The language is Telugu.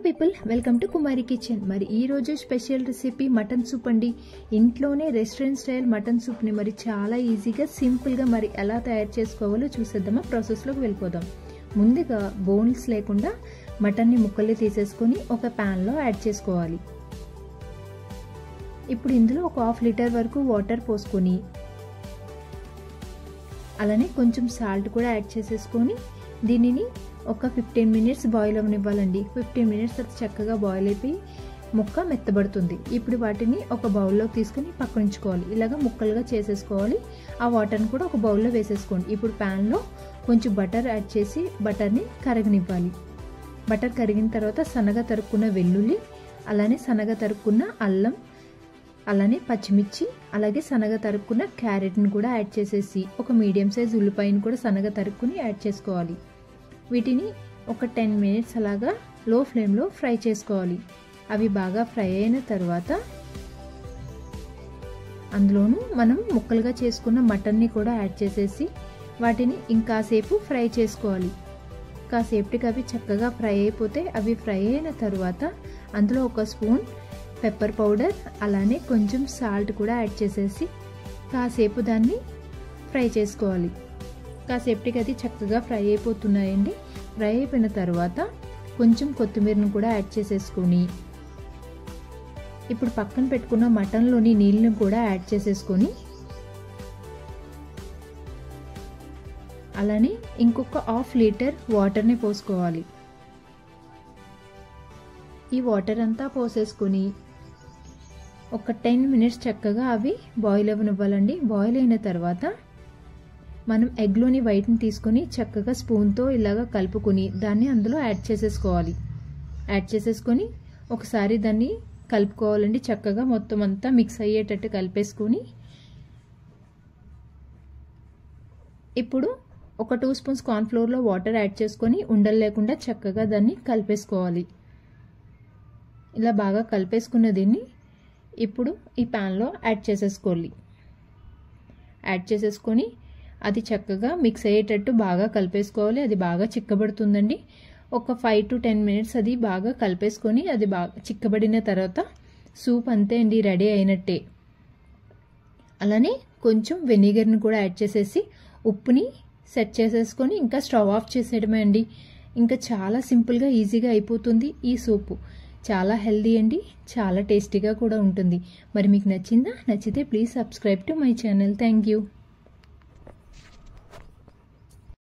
People welcome to Kumari kitchen. మరి ఈ రోజు స్పెషల్ రెసిపీ మటన్ సూప్ అండి. ఇంట్లోనే రెస్టారెంట్ స్టైల్ మటన్ సూప్ ని మరి చాలా ఈజీగా సింపుల్ గా మరి ఎలా తయారు చేసుకోవాలో చూసేద్దామా. ప్రాసెస్ లోకి వెళ్ళిపోదాం. ముందుగా బోన్స్ లేకుండా మటన్ ని ముక్కలు తీసేసుకొని ఒక పాన్ లో యాడ్ చేసుకోవాలి. ఇప్పుడు ఇందులో ఒక 1/2 లీటర్ వరకు వాటర్ పోసుకొని అలానే కొంచెం సాల్ట్ కూడా యాడ్ చేసేసుకొని దీనిని ఒక 15 మినిట్స్ బాయిల్ అవనివ్వాలండి. 15 మినిట్స్ తర్వాత చక్కగా బాయిల్ అయిపోయి ముక్క మెత్తబడుతుంది. ఇప్పుడు వాటిని ఒక బౌల్లో తీసుకుని పక్కన ఉంచుకోవాలి. ఇలాగ ముక్కలుగా చేసేసుకోవాలి. ఆ వాటర్ని కూడా ఒక బౌల్లో వేసేసుకోండి. ఇప్పుడు ప్యాన్లో కొంచెం బటర్ యాడ్ చేసి బటర్ని కరగనివ్వాలి. బటర్ కరిగిన తర్వాత సన్నగా తరుక్కున్న వెల్లుల్లి, అలానే సన్నగా తరుక్కున్న అల్లం, అలానే పచ్చిమిర్చి, అలాగే సన్నగా తరుక్కున్న క్యారెట్ని కూడా యాడ్ చేసేసి ఒక మీడియం సైజ్ ఉల్లిపాయని కూడా సన్నగా తరుక్కుని యాడ్ చేసుకోవాలి. వీటిని ఒక 10 మినిట్స్ అలాగా లో ఫ్లేమ్లో ఫ్రై చేసుకోవాలి. అవి బాగా ఫ్రై అయిన తర్వాత అందులోనూ మనం ముక్కలుగా చేసుకున్న మటన్ని కూడా యాడ్ చేసేసి వాటిని ఇంకాసేపు ఫ్రై చేసుకోవాలి. కాసేపటికి అవి చక్కగా ఫ్రై అయిపోతే అవి ఫ్రై అయిన తర్వాత అందులో ఒక స్పూన్ పెప్పర్ పౌడర్, అలానే కొంచెం సాల్ట్ కూడా యాడ్ చేసేసి కాసేపు దాన్ని ఫ్రై చేసుకోవాలి. కాసేపటికి అది చక్కగా ఫ్రై అయిపోతున్నాయండి. ఫ్రై అయిపోయిన తర్వాత కొంచెం కొత్తిమీరను కూడా యాడ్ చేసేసుకొని ఇప్పుడు పక్కన పెట్టుకున్న మటన్లోని నీళ్ళను కూడా యాడ్ చేసేసుకొని అలానే ఇంకొక 1/2 లీటర్ వాటర్ని పోసుకోవాలి. ఈ వాటర్ అంతా పోసేసుకొని ఒక 10 మినిట్స్ చక్కగా అవి బాయిల్ అవ్వనివ్వాలండి. బాయిల్ అయిన తర్వాత మనం ఎగ్లోని వైట్ని తీసుకొని చక్కగా స్పూన్తో ఇలాగా కలుపుకొని దాన్ని అందులో యాడ్ చేసేసుకోవాలి. యాడ్ చేసేసుకొని ఒకసారి దాన్ని కలుపుకోవాలండి. చక్కగా మొత్తం అంతా మిక్స్ అయ్యేటట్టు కలిపేసుకొని ఇప్పుడు ఒక 2 స్పూన్స్ కార్న్ఫ్లోర్లో వాటర్ యాడ్ చేసుకొని ఉండలు లేకుండా చక్కగా దాన్ని కలిపేసుకోవాలి. ఇలా బాగా కలిపేసుకున్న దీన్ని ఇప్పుడు ఈ ప్యాన్లో యాడ్ చేసేసుకోవాలి. యాడ్ చేసేసుకొని అది చక్కగా మిక్స్ అయ్యేటట్టు బాగా కలిపేసుకోవాలి. అది బాగా చిక్కబడుతుందండి. ఒక 5 to 10 మినిట్స్ అది బాగా కలిపేసుకొని అది బాగా చిక్కబడిన తర్వాత సూప్ అంతే అండి, రెడీ అయినట్టే. అలానే కొంచెం వెనిగర్ని కూడా యాడ్ చేసేసి ఉప్పుని సెట్ చేసేసుకొని ఇంకా స్టవ్ ఆఫ్ చేసేయడమే అండి. ఇంకా చాలా సింపుల్గా ఈజీగా అయిపోతుంది ఈ సూపు. చాలా హెల్దీ అండి, చాలా టేస్టీగా కూడా ఉంటుంది. మరి మీకు నచ్చిందా? నచ్చితే please subscribe to my channel. Thank you.